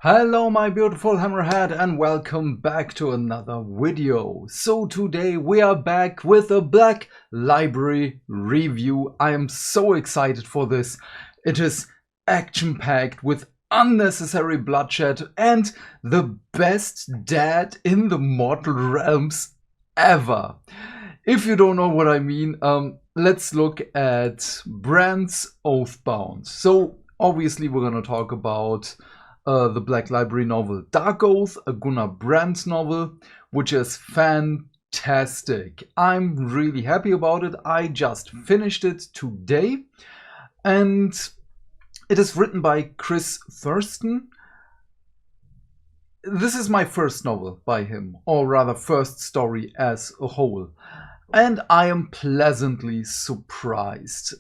Hello my beautiful hammerhead and welcome back to another video. So today we are back with a Black Library review. I am so excited for this. It is action-packed with unnecessary bloodshed and the best dad in the mortal realms ever. If you don't know what I mean, let's look at Brand's Oathbound. So obviously we're gonna talk about the Black Library novel Darkoath, a Gunnar Brand novel, which is fantastic. I'm really happy about it. I just finished it today, and it is written by Chris Thursten. This is my first novel by him, or rather first story as a whole, and I am pleasantly surprised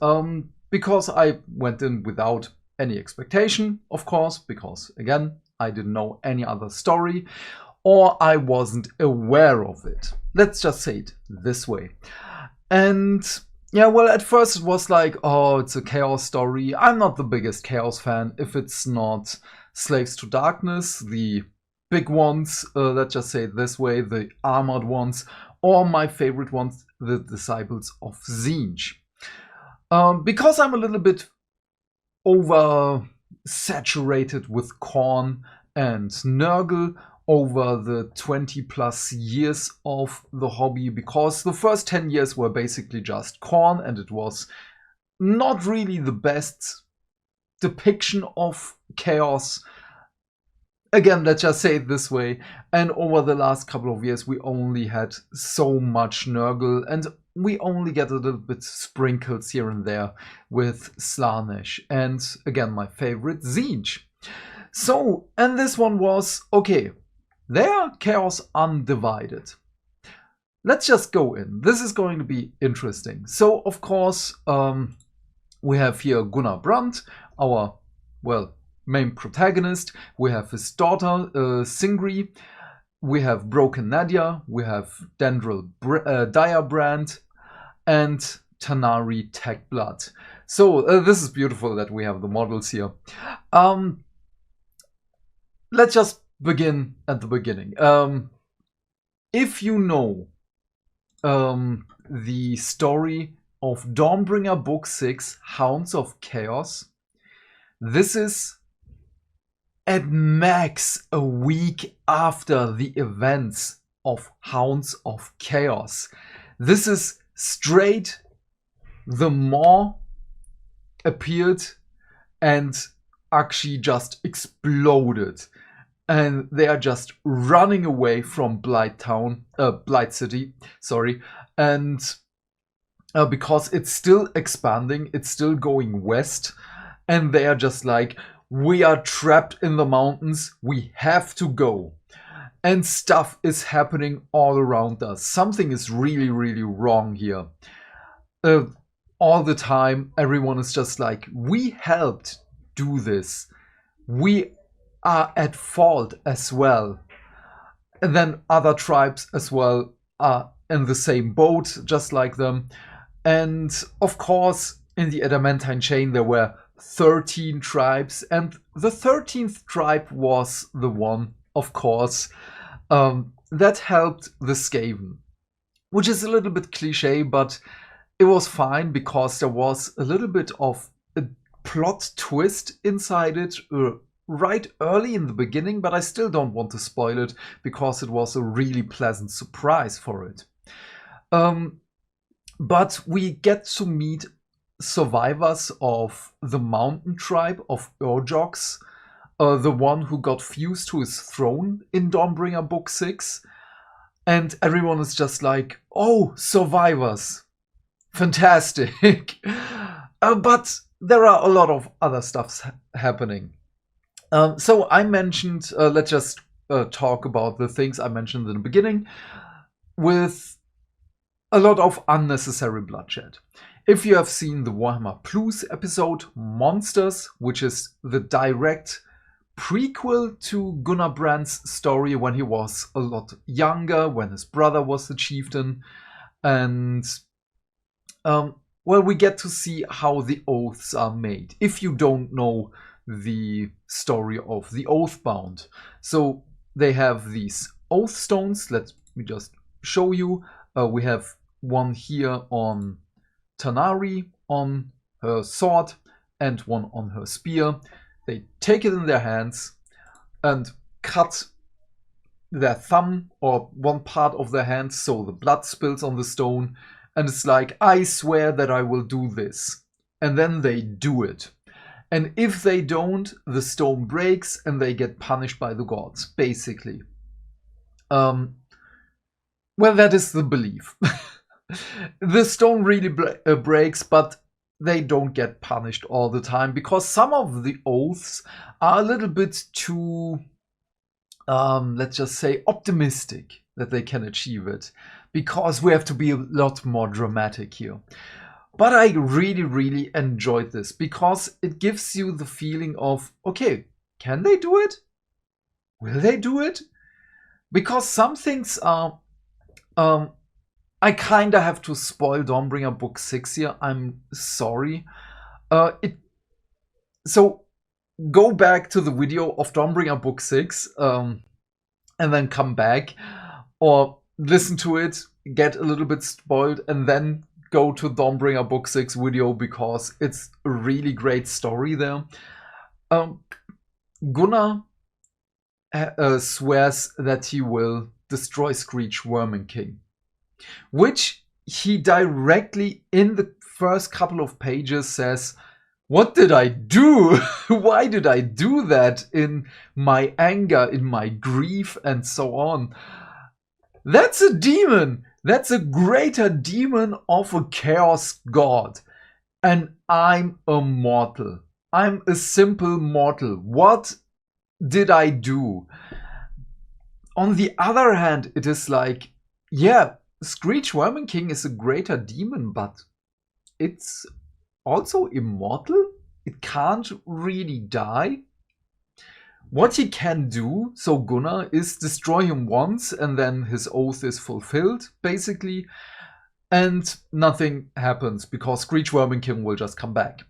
because I went in without any expectation, of course, because again, I didn't know any other story or I wasn't aware of it. Let's just say it this way. And yeah, well, at first it was like, oh, it's a chaos story. I'm not the biggest chaos fan if it's not Slaves to Darkness, the big ones, let's just say it this way, the armored ones, or my favorite ones, the Disciples of Tzeentch. Because I'm a little bit over saturated with Khorne and Nurgle over the 20 plus years of the hobby, because the first 10 years were basically just Khorne and it was not really the best depiction of chaos. Again, let's just say it this way. And over the last couple of years we only had so much Nurgle, and we only get a little bit sprinkles here and there with Slaanesh, and again my favorite Tzeentch. So, and this one was, okay, they are Chaos Undivided. Let's just go in. This is going to be interesting. So, of course, we have here Gunnar Brand, our, well, main protagonist. We have his daughter, Singri. We have Broken Nadia, we have Dendril Direbrand, and Tanari Techblood. So this is beautiful that we have the models here. Let's just begin at the beginning. If you know the story of Dawnbringer Book 6, Hounds of Chaos, this is at max a week after the events of Hounds of Chaos. This is straight, the Maw appeared and actually just exploded. And they are just running away from Blight City, sorry. And because it's still expanding, it's still going west. And they are just like, we are trapped in the mountains, we have to go. And stuff is happening all around us. Something is really, really wrong here. All the time, everyone is just like, we helped do this. We are at fault as well. And then other tribes as well are in the same boat, just like them. And of course, in the Adamantine chain, there were 13 tribes, and the 13th tribe was the one, of course, that helped the Skaven, which is a little bit cliche, but it was fine because there was a little bit of a plot twist inside it right early in the beginning, but I still don't want to spoil it because it was a really pleasant surprise for it. But we get to meet survivors of the mountain tribe of Urjoks, the one who got fused to his throne in Dawnbringer Book 6. And everyone is just like, oh, survivors. Fantastic. But there are a lot of other stuffs happening. So I mentioned, let's just talk about the things I mentioned in the beginning, with a lot of unnecessary bloodshed. If you have seen the Warhammer Plus episode Monsters, which is the direct prequel to Gunnar Brand's story when he was a lot younger, when his brother was the chieftain, and well, we get to see how the oaths are made. If you don't know the story of the Oathbound. So they have these oath stones. Let me just show you. We have one here on Tanari on her sword and one on her spear. They take it in their hands and cut their thumb or one part of their hand so the blood spills on the stone, and it's like, I swear that I will do this. And then they do it. And if they don't, the stone breaks and they get punished by the gods, basically. Well, that is the belief. The stone really breaks, but they don't get punished all the time, because some of the oaths are a little bit too, let's just say, optimistic that they can achieve it, because we have to be a lot more dramatic here. But I really, really enjoyed this, because it gives you the feeling of, okay, can they do it? Will they do it? Because some things are, I kind of have to spoil Dawnbringer Book 6 here. I'm sorry. So go back to the video of Dawnbringer Book 6 and then come back, or listen to it, get a little bit spoiled, and then go to Dawnbringer Book 6 video, because it's a really great story there. Gunnar swears that he will destroy Screech Vermin King, which he directly in the first couple of pages says, what did I do? Why did I do that in my anger, in my grief, and so on? That's a demon. That's a greater demon of a chaos god. And I'm a mortal. I'm a simple mortal. What did I do? On the other hand, it is like, yeah, Screech Vermin King is a greater demon, but it's also immortal. It can't really die. What he can do, so Gunnar, is destroy him once and then his oath is fulfilled, basically. And nothing happens, because Screech Vermin King will just come back.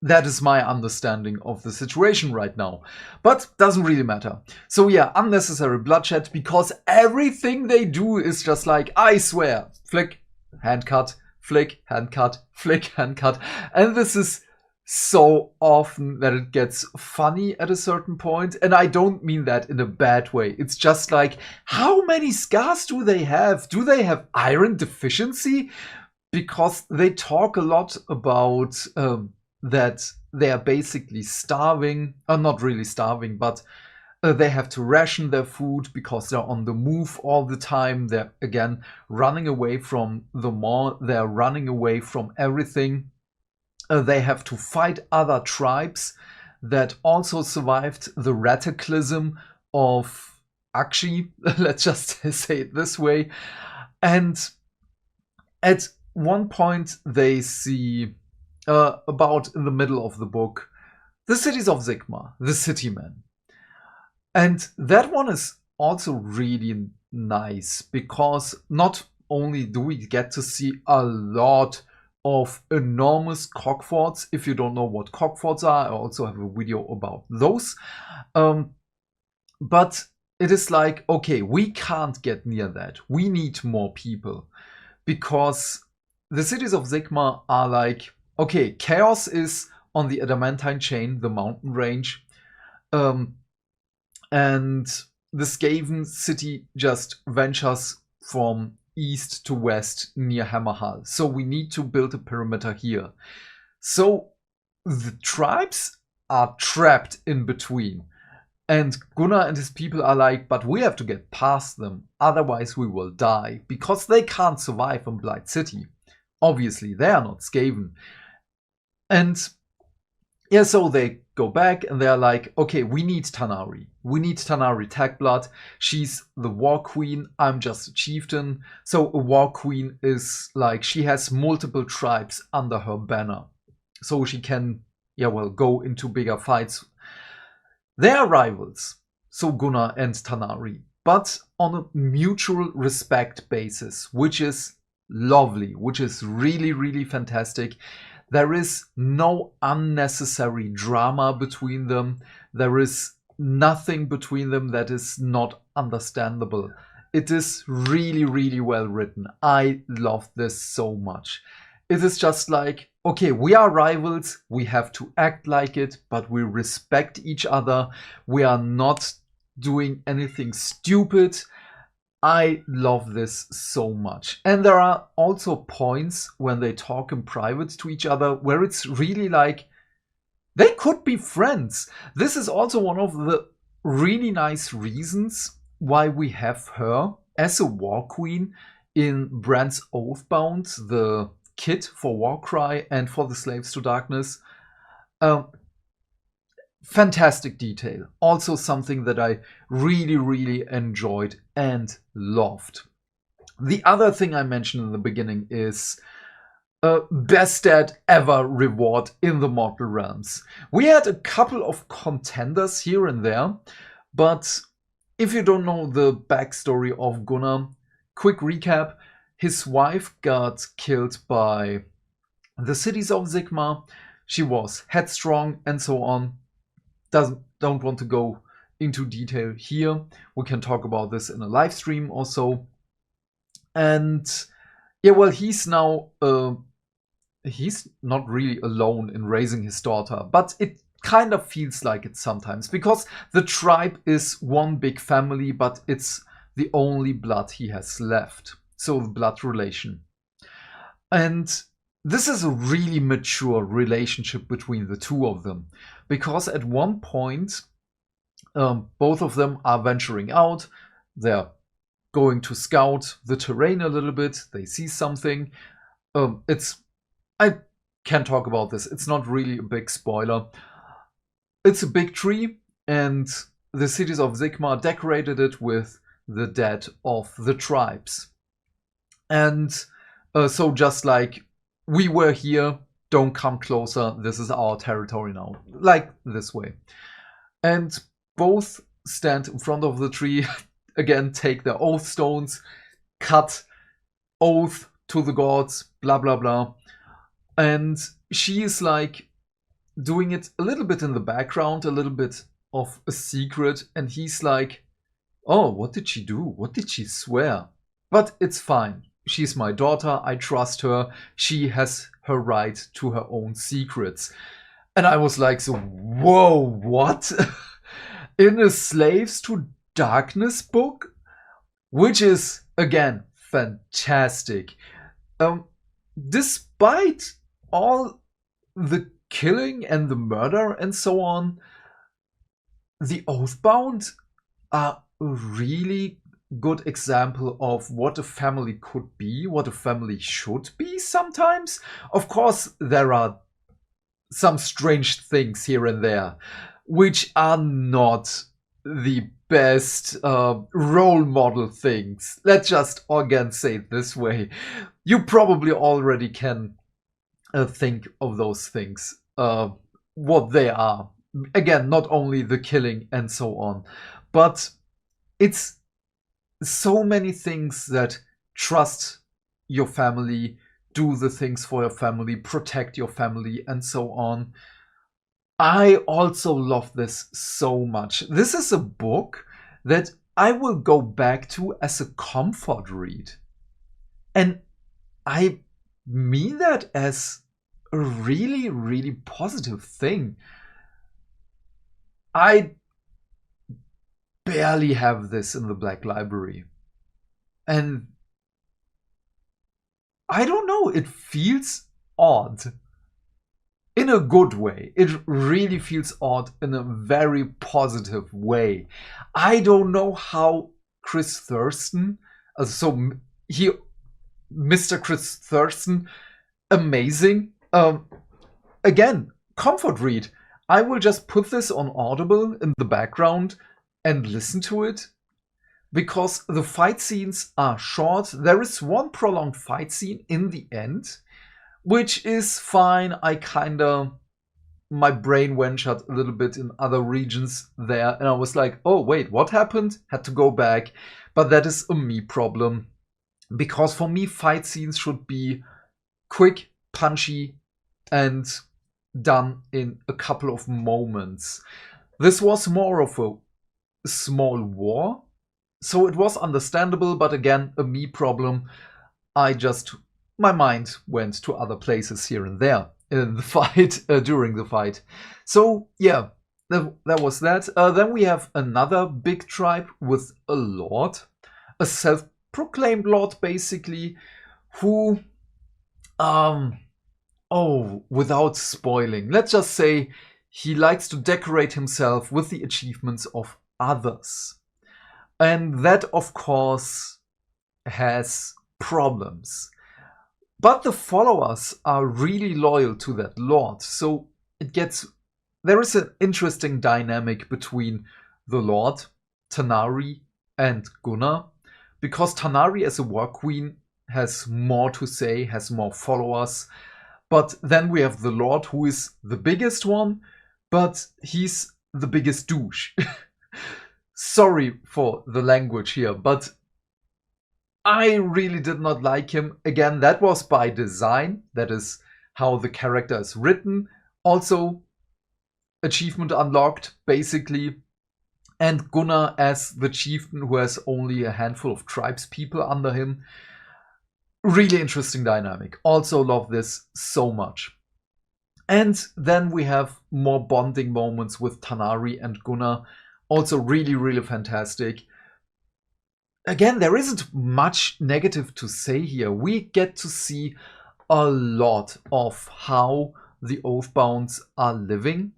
That is my understanding of the situation right now. But doesn't really matter. So yeah, unnecessary bloodshed, because everything they do is just like, I swear, flick, hand cut, flick, hand cut, flick, hand cut. And this is so often that it gets funny at a certain point. And I don't mean that in a bad way. It's just like, how many scars do they have? Do they have iron deficiency? Because they talk a lot about that they are basically starving, not really starving, but they have to ration their food because they're on the move all the time. They're, again, running away from the maw. They're running away from everything. They have to fight other tribes that also survived the cataclysm of Akshi. Let's just say it this way. And at one point they see, about in the middle of the book, the cities of Sigmar, the city men. And that one is also really nice, because not only do we get to see a lot of enormous cockforts. If you don't know what cockforts are, I also have a video about those. But it is like, okay, we can't get near that. We need more people, because the cities of Sigmar are like, okay, chaos is on the Adamantine chain, the mountain range, and the Skaven city just ventures from east to west near Hammerhall. So we need to build a perimeter here. So the tribes are trapped in between. And Gunnar and his people are like, but we have to get past them, otherwise we will die, because they can't survive in Blight City. Obviously, they are not Skaven. And yeah, so they go back and they're like, okay, we need Tanari. We need Tanari Tagblood. She's the war queen. I'm just a chieftain. So a war queen is like, she has multiple tribes under her banner. So she can, yeah, well, go into bigger fights. They are rivals, so Gunnar and Tanari, but on a mutual respect basis, which is lovely, which is really, really fantastic. There is no unnecessary drama between them. There is nothing between them that is not understandable. It is really, really well written. I love this so much. It is just like, okay, we are rivals, we have to act like it, but we respect each other. We are not doing anything stupid. I love this so much. And there are also points when they talk in private to each other where it's really like, they could be friends. This is also one of the really nice reasons why we have her as a war queen in Brand's Oathbound, the kit for Warcry and for the Slaves to Darkness. Fantastic detail. Also something that I really, really enjoyed and loved. The other thing I mentioned in the beginning is best dad ever reward in the Mortal Realms. We had a couple of contenders here and there, but if you don't know the backstory of Gunnar, quick recap. His wife got killed by the cities of Sigmar. She was headstrong and so on. Don't want to go into detail here. We can talk about this in a live stream or so. And yeah, well, he's now he's not really alone in raising his daughter, but it kind of feels like it sometimes, because the tribe is one big family, but it's the only blood he has left. So the blood relation. And this is a really mature relationship between the two of them, because at one point both of them are venturing out. They're going to scout the terrain a little bit. They see something. I can talk about this. It's not really a big spoiler. It's a big tree, and the cities of Sigmar decorated it with the dead of the tribes. And so just like, we were here, don't come closer, this is our territory now. Like this way. And both stand in front of the tree, again, take their oath stones, cut oath to the gods, blah, blah, blah. And she is like doing it a little bit in the background, a little bit of a secret. And he's like, oh, what did she do? What did she swear? But it's fine. She's my daughter. I trust her. She has her right to her own secrets. And I was like, so, whoa, what? In a Slaves to Darkness book? Which is, again, fantastic. Despite all the killing and the murder and so on, the Oathbound are a really good example of what a family could be, what a family should be sometimes. Of course, there are some strange things here and there, which are not the best role model things. Let's just again say it this way. You probably already can think of those things, what they are. Again, not only the killing and so on, but it's so many things that trust your family, do the things for your family, protect your family, and so on. I also love this so much. This is a book that I will go back to as a comfort read. And I mean that as a really, really positive thing. I barely have this in the Black Library. And I don't know, it feels odd. In a good way. It really feels odd in a very positive way. I don't know how Chris Thursten, Mr. Chris Thursten, amazing. Again, comfort read. I will just put this on Audible in the background and listen to it, because the fight scenes are short. There is one prolonged fight scene in the end, which is fine. My brain ventured a little bit in other regions there, and I was like, oh wait, what happened? Had to go back. But that is a me problem, because for me, fight scenes should be quick, punchy, and done in a couple of moments. This was more of a small war, so it was understandable, but again, a me problem. My mind went to other places here and there in the fight, during the fight. So yeah, that was that. Then we have another big tribe with a lord, a self-proclaimed lord basically, who, without spoiling, let's just say he likes to decorate himself with the achievements of others. And that, of course, has problems. But the followers are really loyal to that lord, so there is an interesting dynamic between the lord, Tanari, and Gunnar, because Tanari as a war queen has more to say, has more followers, but then we have the lord, who is the biggest one, but he's the biggest douche. Sorry for the language here, but I really did not like him. Again, that was by design. That is how the character is written. Also, achievement unlocked, basically. And Gunnar as the chieftain who has only a handful of tribespeople under him. Really interesting dynamic. Also love this so much. And then we have more bonding moments with Tanari and Gunnar. Also really, really fantastic. Again, there isn't much negative to say here. We get to see a lot of how the Oathbounds are living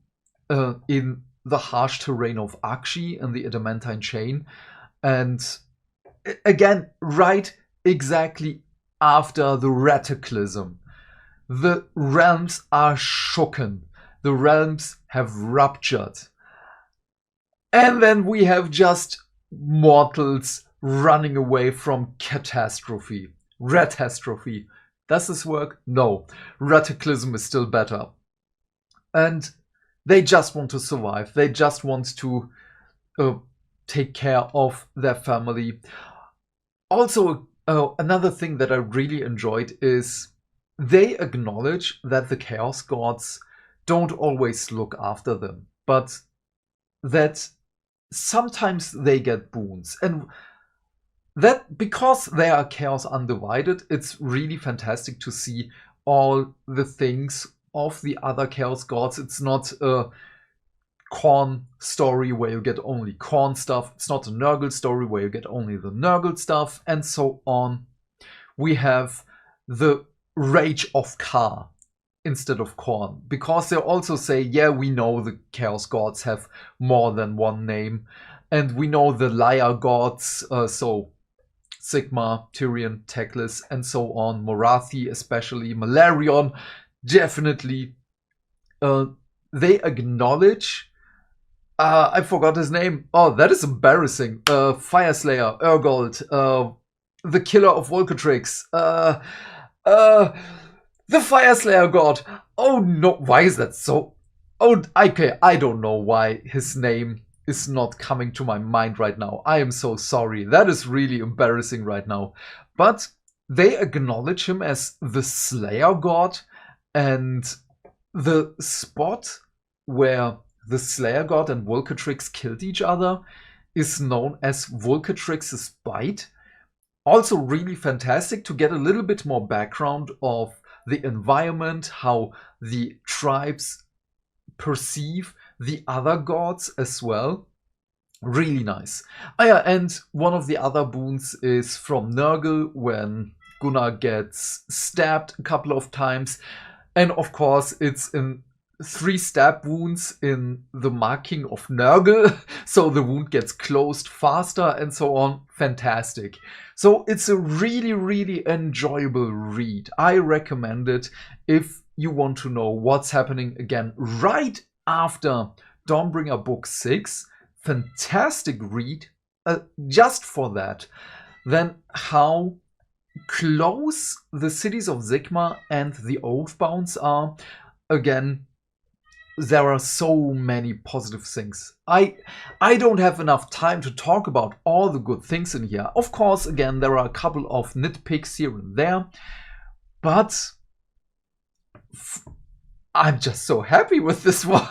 in the harsh terrain of Akshi and the Adamantine Chain. And again, right exactly after the Retaclysm. The realms are shooken. The realms have ruptured. And then we have just mortals running away from catastrophe. Retastrophe. Does this work? No. Retaclysm is still better. And they just want to survive. They just want to take care of their family. Also, another thing that I really enjoyed is they acknowledge that the Chaos Gods don't always look after them, but that sometimes they get boons. And that, because they are Chaos Undivided, it's really fantastic to see all the things of the other Chaos Gods. It's not a Khorne story where you get only Khorne stuff. It's not a Nurgle story where you get only the Nurgle stuff, and so on. We have the Rage of Ka instead of Khorne, because they also say, yeah, we know the Chaos Gods have more than one name, and we know the Liar Gods, so Sigmar, Tyrion, Teclis, and so on, Morathi especially, Malarion, definitely. They acknowledge, I forgot his name. Oh, that is embarrassing. Fireslayer, Urgold, the killer of Volcatrix, the Fireslayer god. Oh no, why is that so? Oh, okay, I don't know why his name is not coming to my mind right now. I am so sorry. That is really embarrassing right now. But they acknowledge him as the Slayer god, and the spot where the Slayer god and Volcatrix killed each other is known as Volcatrix's Bite. Also really fantastic to get a little bit more background of the environment, how the tribes perceive the other gods as well. Really nice. Oh yeah, and one of the other boons is from Nurgle when Gunnar gets stabbed a couple of times. And of course, it's in 3 stab wounds in the marking of Nurgle, so the wound gets closed faster and so on. Fantastic. So it's a really, really enjoyable read. I recommend it if you want to know what's happening again right after Dawnbringer Book 6. Fantastic read, just for that. Then how close the cities of Sigmar and the Oathbounds are. Again, there are so many positive things. I don't have enough time to talk about all the good things in here. Of course, again, there are a couple of nitpicks here and there, but I'm just so happy with this one.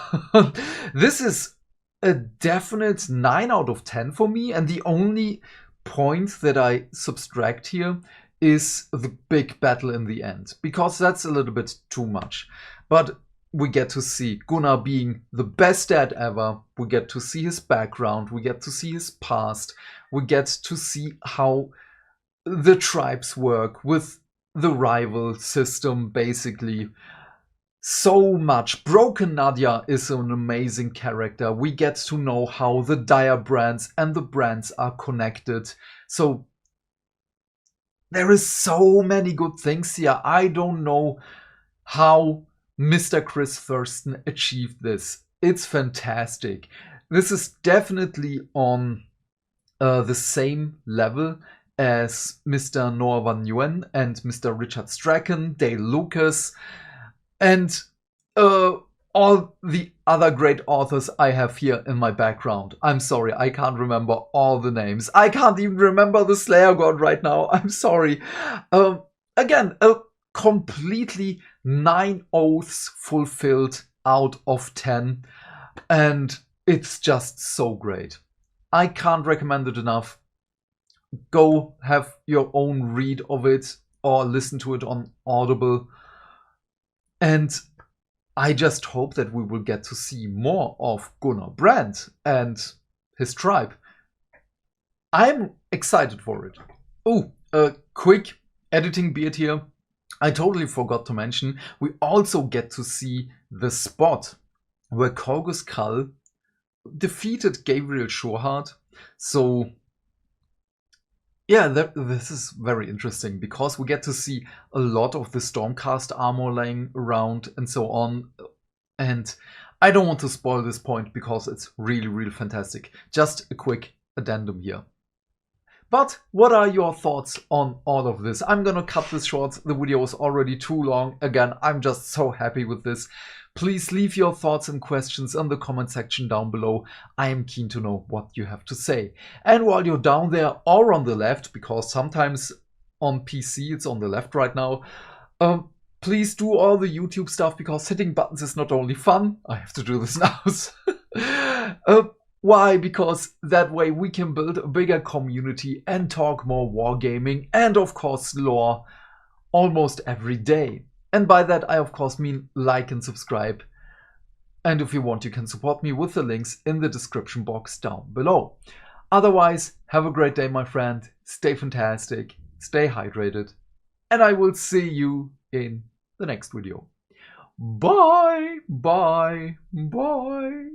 This is a definite 9 out of 10 for me, and the only point that I subtract here is the big battle in the end, because that's a little bit too much. But we get to see Gunnar being the best dad ever, we get to see his background, we get to see his past, we get to see how the tribes work with the rival system, basically. So much. Broken Nadia is an amazing character. We get to know how the Dire brands and the brands are connected. So there is so many good things here. I don't know how Mr. Chris Thursten achieved this. It's fantastic. This is definitely on the same level as Mr. Noah Van Nguyen and Mr. Richard Strachan, Dale Lucas, and all the other great authors I have here in my background. I'm sorry, I can't remember all the names. I can't even remember the Slayer God right now. I'm sorry. Again, a completely 9 oaths fulfilled out of 10. And it's just so great. I can't recommend it enough. Go have your own read of it or listen to it on Audible. And I just hope that we will get to see more of Gunnar Brandt and his tribe. I'm excited for it. Oh, a quick editing beard here. I totally forgot to mention, we also get to see the spot where Korgus Kall defeated Gabriel Shorehart. So yeah, this is very interesting because we get to see a lot of the Stormcast armor laying around and so on. And I don't want to spoil this point because it's really, really fantastic. Just a quick addendum here. But what are your thoughts on all of this? I'm gonna cut this short. The video is already too long. Again, I'm just so happy with this. Please leave your thoughts and questions in the comment section down below. I am keen to know what you have to say. And while you're down there or on the left, because sometimes on PC it's on the left right now, please do all the YouTube stuff, because hitting buttons is not only fun, I have to do this now. Why? Because that way we can build a bigger community and talk more wargaming and of course lore almost every day. And by that I of course mean like and subscribe. And if you want, you can support me with the links in the description box down below. Otherwise, have a great day, my friend. Stay fantastic, stay hydrated, and I will see you in the next video. Bye, bye, bye.